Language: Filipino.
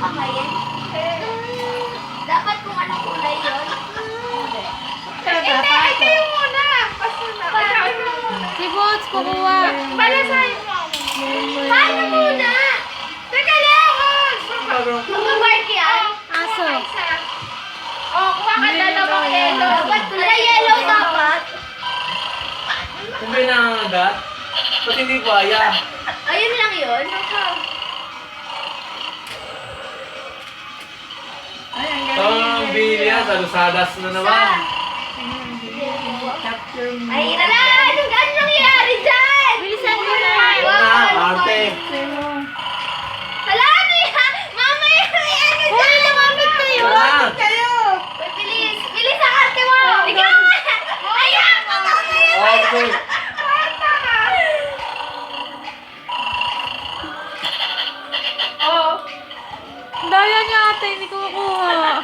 kamayin? Dapat kung anong kulay yun? Hindi. Ikaw muna. Paso na. Ikaw muna. Si Bots, kukuha. Palasahin mo. Paano muna? Teka lang. Mag-work yan? Aso. Kuha ka dalawang yellow. Dapat kulay yellow dapat. Kung may nangangagat, ba't hindi buhaya? Ayun lang yun. Ang bili yan, sa Lusadas na naman. Ay, ala! Anong nangyayari dyan? Bilisan mo na. Arte. Hala, ano yan? Mamaya may ano dyan! Hoy, lumapit kayo. Wala. Uy, bilis! Bilis ang arte mo! Ikaw! Ayan! Patama yan! Okay. Oh. Daya niya ate, hindi ko makuha.